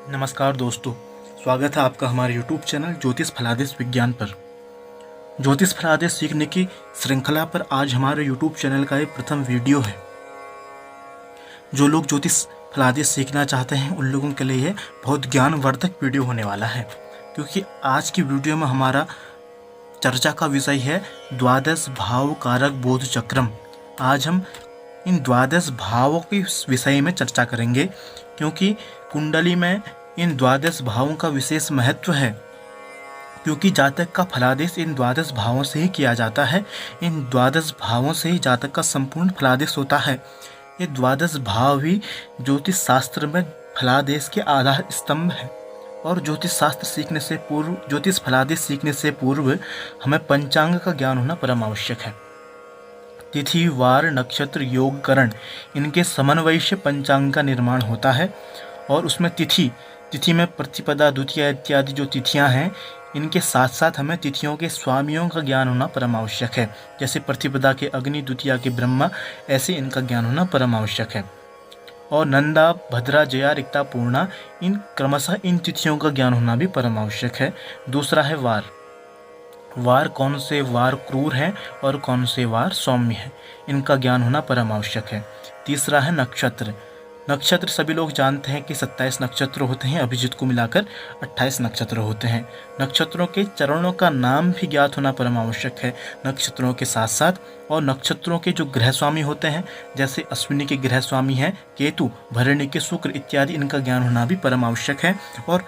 नमस्कार दोस्तों, स्वागत है आपका हमारे YouTube चैनल ज्योतिष फलादेश विज्ञान पर। ज्योतिष फलादेश सीखने की श्रृंखला पर आज हमारे YouTube चैनल का ये प्रथम वीडियो है। जो लोग ज्योतिष फलादेश सीखना चाहते हैं उन लोगों के लिए ये बहुत ज्ञानवर्धक वीडियो होने वाला है, क्योंकि आज की वीडियो में हमारा चर्चा का विषय है द्वादश भाव कारक बोध चक्रम। आज हम इन द्वादश भावों के विषय में चर्चा करेंगे, क्योंकि कुंडली में इन द्वादश भावों का विशेष महत्व है, क्योंकि जातक का फलादेश इन द्वादश भावों से ही किया जाता है। इन द्वादश भावों से ही जातक का संपूर्ण फलादेश होता है। ये द्वादश भाव ही ज्योतिष शास्त्र में फलादेश के आधार स्तंभ है। और ज्योतिष शास्त्र सीखने से पूर्व, ज्योतिष फलादेश सीखने से पूर्व हमें पंचांग का ज्ञान होना परम आवश्यक है। तिथि, वार, नक्षत्र, योग, करण, इनके समन्वय से पंचांग का निर्माण होता है। और उसमें तिथि में प्रतिपदा, द्वितीया इत्यादि जो तिथियां हैं, इनके साथ साथ हमें तिथियों के स्वामियों का ज्ञान होना परम आवश्यक है। जैसे प्रतिपदा के अग्नि, द्वितीया के ब्रह्मा, ऐसे इनका ज्ञान होना परम आवश्यक है। और नंदा, भद्रा, जया, रिक्ता, पूर्णा, इन क्रमशः इन तिथियों का ज्ञान होना भी परम आवश्यक है। दूसरा है वार कौन से वार क्रूर हैं और कौन से वार सौम्य हैं, इनका ज्ञान होना परम आवश्यक है। तीसरा है नक्षत्र सभी लोग जानते हैं कि 27 नक्षत्र होते हैं, अभिजित को मिलाकर 28 नक्षत्र होते हैं। नक्षत्रों के चरणों का नाम भी ज्ञात होना परम आवश्यक है नक्षत्रों के साथ साथ। और नक्षत्रों के जो ग्रह स्वामी होते हैं, जैसे अश्विनी के ग्रह स्वामी हैं केतु, भरणी के शुक्र इत्यादि, इनका ज्ञान होना भी परम आवश्यक है। और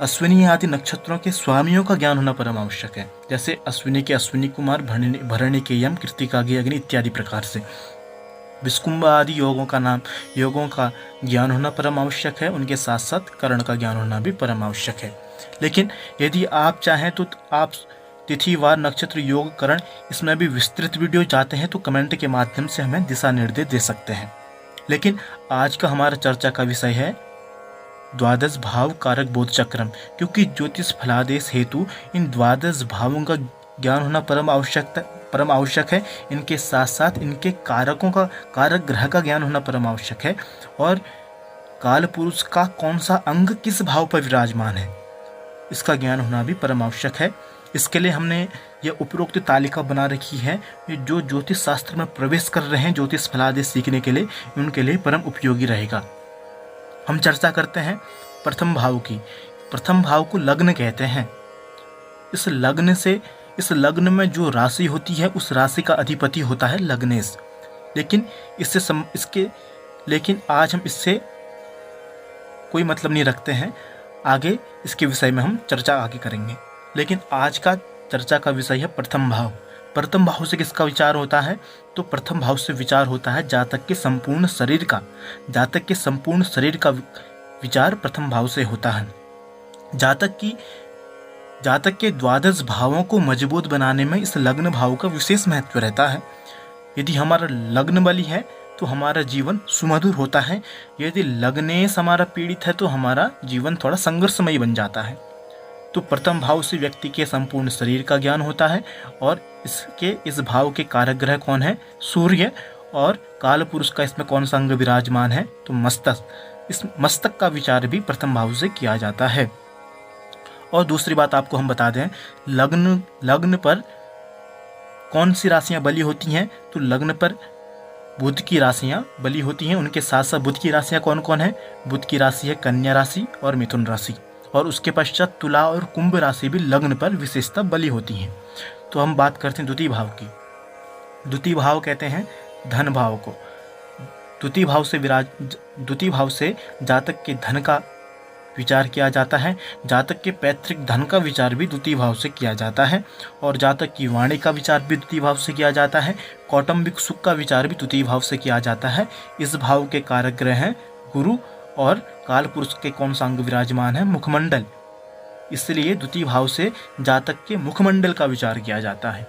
अश्विनी आदि नक्षत्रों के स्वामियों का ज्ञान होना परम आवश्यक है। जैसे अश्विनी के अश्विनी कुमार, भरणी के यम, कृत्तिका के अग्नि इत्यादि प्रकार से। विष्कुंभ आदि योगों का ज्ञान होना परम आवश्यक है। उनके साथ साथ कर्ण का ज्ञान होना भी परम आवश्यक है। लेकिन यदि आप चाहें तो आप तिथि, वार, नक्षत्र, योग, करण, इसमें भी विस्तृत वीडियो चाहते हैं तो कमेंट के माध्यम से हमें दिशा निर्देश दे सकते हैं। लेकिन आज का हमारा चर्चा का विषय है द्वादश भाव कारक बोध चक्रम, क्योंकि ज्योतिष फलादेश हेतु इन द्वादश भावों का ज्ञान होना परम आवश्यक है। इनके साथ साथ इनके कारक ग्रह का ज्ञान होना परम आवश्यक है। और काल पुरुष का कौन सा अंग किस भाव पर विराजमान है, इसका ज्ञान होना भी परम आवश्यक है। इसके लिए हमने यह उपरोक्त तालिका बना रखी है, जो ज्योतिष शास्त्र में प्रवेश कर रहे हैं ज्योतिष फलादेश सीखने के लिए, उनके लिए परम उपयोगी रहेगा। हम चर्चा करते हैं प्रथम भाव की। प्रथम भाव को लग्न कहते हैं। इस लग्न में जो राशि होती है, उस राशि का अधिपति होता है लग्नेश। लेकिन आज हम इससे कोई मतलब नहीं रखते हैं। आगे इसके विषय में हम चर्चा आगे करेंगे। लेकिन आज का चर्चा का विषय है प्रथम भाव। प्रथम भाव से किसका विचार होता है? तो प्रथम भाव से विचार होता है जातक के संपूर्ण शरीर का विचार प्रथम भाव से होता है। जातक के द्वादश भावों को मजबूत बनाने में इस लग्न भाव का विशेष महत्व रहता है। यदि हमारा लग्न बली है तो हमारा जीवन सुमधुर होता है। यदि लग्नेश हमारा पीड़ित है तो हमारा जीवन थोड़ा संघर्षमयी बन जाता है। तो प्रथम भाव से व्यक्ति के संपूर्ण शरीर का ज्ञान होता है। और इस भाव के कारक ग्रह कौन है? सूर्य। और काल पुरुष का इसमें कौन सा अंग विराजमान है? तो मस्तक। इस मस्तक का विचार भी प्रथम भाव से किया जाता है। और दूसरी बात आपको हम बता दें, लग्न पर कौन सी राशियां बली होती हैं? तो लग्न पर बुध की राशियां बली होती हैं। उनके साथ साथ बुध की राशियां कौन कौन है? बुध की राशि है कन्या राशि और मिथुन राशि। और उसके पश्चात तुला और कुंभ राशि भी लग्न पर विशेषता बली होती हैं। तो हम बात करते हैं द्वितीय भाव की। द्वितीय भाव कहते हैं धन भाव को। द्वितीय भाव से जातक के धन का विचार किया जाता है। जातक के पैतृक धन का विचार भी द्वितीय भाव से किया जाता है। और जातक की वाणी का विचार भी द्वितीय भाव से किया जाता है। कौटुंबिक सुख का विचार भी द्वितीय भाव से किया जाता है। इस भाव के कारक ग्रह हैं गुरु। और काल पुरुष के कौन सा अंग विराजमान है? मुखमंडल। इसलिए द्वितीय भाव से जातक के मुखमंडल का विचार किया जाता है।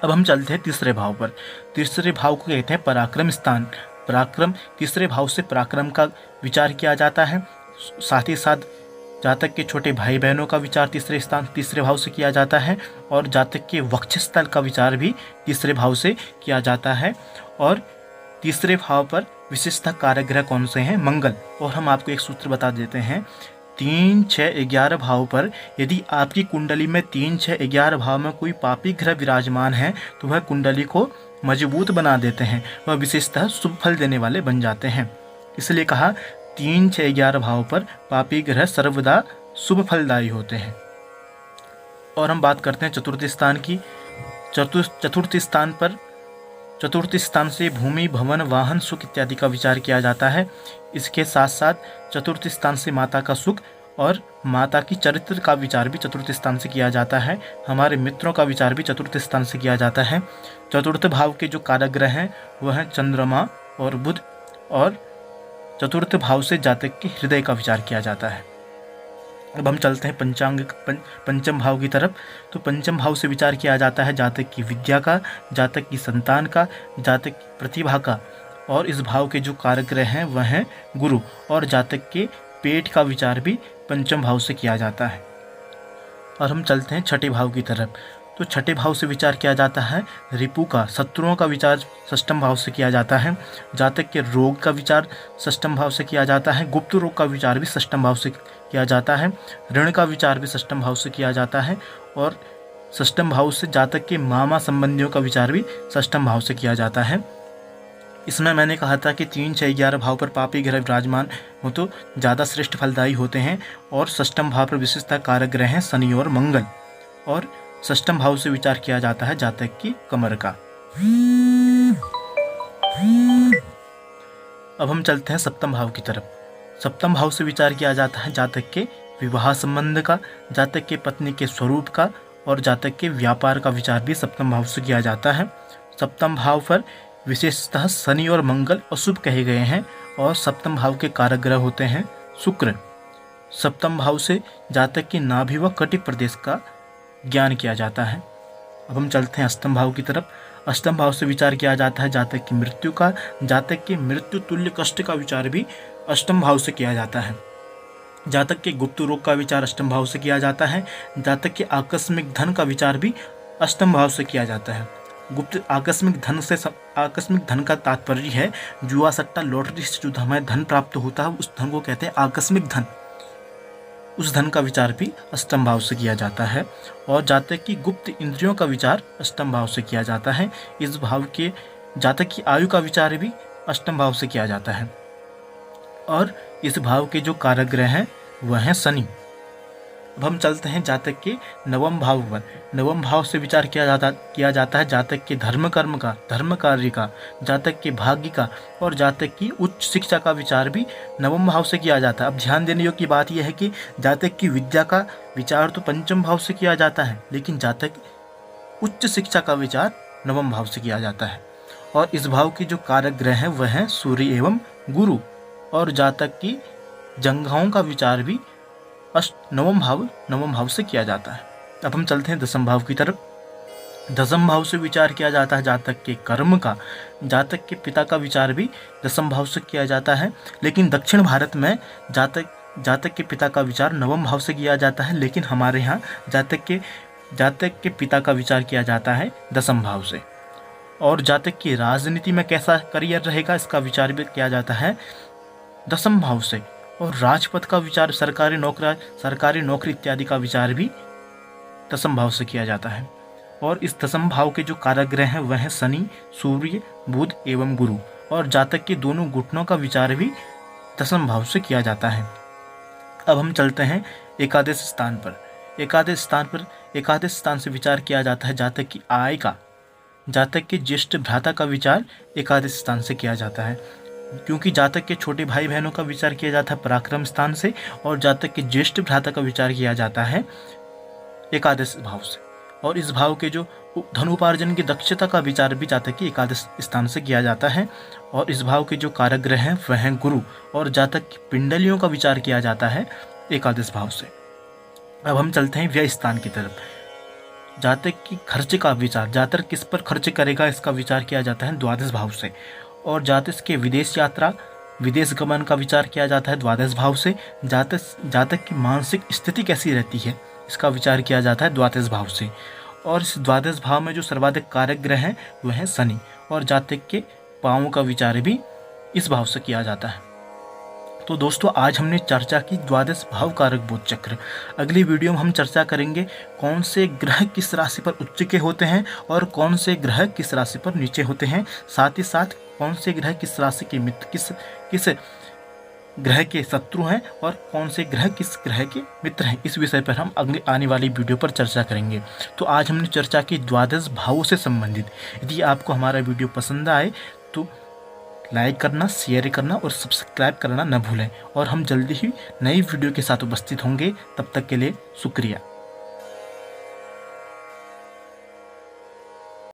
अब हम चलते हैं तीसरे भाव पर। तीसरे भाव को कहते हैं पराक्रम स्थान। तीसरे भाव से पराक्रम का विचार किया जाता है। साथ ही साथ जातक के छोटे भाई बहनों का विचार तीसरे भाव से किया जाता है। और जातक के वक्षस्थल का विचार भी तीसरे भाव से किया जाता है। और तीसरे भाव पर विशेषतः कारक ग्रह कौन से हैं? मंगल। और हम आपको एक सूत्र बता देते हैं, 3, 6, 11 भाव पर यदि आपकी कुंडली में 3, 6, 11 भाव में कोई पापी ग्रह विराजमान है तो वह कुंडली को मजबूत बना देते हैं, वह विशेषतः शुभ फल देने वाले बन जाते हैं। इसलिए कहा 3, 6, 11 भाव पर पापी ग्रह सर्वदा शुभ फलदायी होते हैं। और हम बात करते हैं चतुर्थ स्थान की। चतुर्थ स्थान से भूमि, भवन, वाहन, सुख इत्यादि का विचार किया जाता है। इसके साथ साथ चतुर्थ स्थान से माता का सुख और माता की चरित्र का विचार भी चतुर्थ स्थान से किया जाता है। हमारे मित्रों का विचार भी चतुर्थ स्थान से किया जाता है। चतुर्थ भाव के जो कारक ग्रह हैं वह हैं चंद्रमा और बुध, और चतुर्थ भाव से जातक के हृदय का विचार किया जाता है। अब हम चलते हैं पंचम भाव की तरफ। तो पंचम भाव से विचार किया जाता है जातक की विद्या का, जातक की संतान का, जातक की प्रतिभा का। और इस भाव के जो कारक ग्रह हैं वह हैं गुरु, और जातक के पेट का विचार भी पंचम भाव से किया जाता है। और हम चलते हैं छठे भाव की तरफ। तो छठे भाव से विचार किया जाता है रिपु का, शत्रुओं का विचार षष्ठम भाव से किया जाता है। जातक के रोग का विचार षष्ठम भाव से किया जाता है। गुप्त रोग का विचार भी षष्ठम भाव से किया जाता है। ऋण का विचार भी षष्ठम भाव से किया जाता है। और षष्ठम भाव से जातक के मामा संबंधियों का विचार भी षष्ठम भाव से किया जाता है। इसमें मैंने कहा था कि 3, 6, 11 भाव पर पापी ग्रह विराजमान हो तो ज़्यादा श्रेष्ठ फलदायी होते हैं। और षष्ठम भाव पर विशेषतः कारक ग्रह हैं शनि और मंगल। और षष्ठम भाव से विचार किया जाता है जातक की कमर का। अब हम चलते हैं सप्तम भाव की तरफ। सप्तम भाव से विचार किया जाता है जातक के विवाह संबंध का, जातक के पत्नी के स्वरूप का, और जातक के व्यापार का विचार भी सप्तम भाव से किया जाता है। सप्तम भाव पर विशेषतः शनि और मंगल अशुभ कहे गए हैं, और सप्तम भाव के कारक ग्रह होते हैं शुक्र। सप्तम भाव से जातक की नाभि व कटिक प्रदेश का ज्ञान किया जाता है। अब हम चलते हैं अष्टम भाव की तरफ। अष्टम भाव से विचार किया जाता है जातक की मृत्यु का, जातक के मृत्यु तुल्य कष्ट का विचार भी अष्टम भाव से किया जाता है। जातक के गुप्त रोग का विचार अष्टम भाव से किया जाता है। जातक के आकस्मिक धन का विचार भी अष्टम भाव से किया जाता है। गुप्त आकस्मिक धन का तात्पर्य है जुआ, सट्टा, लॉटरी से जो हमें धन प्राप्त होता है उस धन को कहते हैं आकस्मिक धन। उस धन का विचार भी अष्टम भाव से किया जाता है। और जातक की गुप्त इंद्रियों का विचार अष्टम भाव से किया जाता है। इस भाव के जातक की आयु का विचार भी अष्टम भाव से किया जाता है। और इस भाव के जो कारक ग्रह हैं वह हैं शनि। अब हम चलते हैं जातक के नवम भाव पर। नवम भाव से विचार किया जाता है जातक के धर्म कर्म का, धर्म कार्य का, जातक के भाग्य का, और जातक की उच्च शिक्षा का विचार भी नवम भाव से किया जाता है। अब ध्यान देने योग्य बात यह है कि जातक की विद्या का विचार तो पंचम भाव से किया जाता है, लेकिन जातक उच्च शिक्षा का विचार नवम भाव से किया जाता है। और इस भाव के जो कारक ग्रह हैं वह हैं सूर्य एवं गुरु। और जातक की जंघाओं का विचार भी नवम भाव से किया जाता है। अब हम चलते हैं दसम भाव की तरफ। दसम भाव से विचार किया जाता है जातक के कर्म का, जातक के पिता का विचार भी दसम भाव से किया जाता है। लेकिन दक्षिण भारत में जातक के पिता का विचार नवम भाव से किया जाता है, लेकिन हमारे यहाँ जातक के पिता का विचार किया जाता है दसम भाव से। और जातक की राजनीति में कैसा करियर रहेगा इसका विचार भी किया जाता है दसम भाव से। और राजपद का विचार, सरकारी नौकरी इत्यादि का विचार भी दसम भाव से किया जाता है। और इस दसम भाव के जो कारक ग्रह हैं वह हैं शनि, सूर्य, बुध एवं गुरु। और जातक के दोनों घुटनों का विचार भी दसम भाव से किया जाता है। अब हम चलते हैं एकादश स्थान पर। एकादश स्थान से विचार किया जाता है जातक की आय का, जातक के ज्येष्ठ भ्राता का विचार एकादश स्थान से किया जाता है, क्योंकि जातक के छोटे भाई बहनों का विचार किया जाता है पराक्रम स्थान से, और जातक के ज्येष्ठ भ्राता का विचार किया जाता है एकादश भाव से। और इस भाव के जो धन उपार्जन की दक्षता का विचार भी जातक की एकादश स्थान से किया जाता है। और इस भाव के जो कारक ग्रह हैं वह हैं गुरु। और जातक की पिंडलियों का विचार किया जाता है एकादश भाव से। अब हम चलते हैं व्यय स्थान की तरफ। जातक की खर्च का विचार, जातक किस पर खर्च करेगा इसका विचार किया जाता है द्वादश भाव से। और जातक के विदेश यात्रा, विदेश गमन का विचार किया जाता है द्वादश भाव से। जातक की मानसिक स्थिति कैसी रहती है इसका विचार किया जाता है द्वादश भाव से। और इस द्वादश भाव में जो सर्वाधिक कारक ग्रह हैं वह है शनि। और जातक के पाँवों का विचार भी इस भाव से किया जाता है। तो दोस्तों आज हमने चर्चा की द्वादश भाव कारक बोध चक्र। अगली वीडियो में हम चर्चा करेंगे कौन से ग्रह किस राशि पर उच्च के होते हैं और कौन से ग्रह किस राशि पर नीचे होते हैं, साथ ही साथ कौन से ग्रह किस राशि के मित्र किस ग्रह के शत्रु हैं और कौन से ग्रह किस ग्रह के मित्र हैं। इस विषय पर हम अगले आने वाली वीडियो पर चर्चा करेंगे। तो आज हमने चर्चा की द्वादश भावों से संबंधित। यदि आपको हमारा वीडियो पसंद आए तो लाइक करना, शेयर करना और सब्सक्राइब करना न भूलें। और हम जल्दी ही नई वीडियो के साथ उपस्थित होंगे। तब तक के लिए शुक्रिया।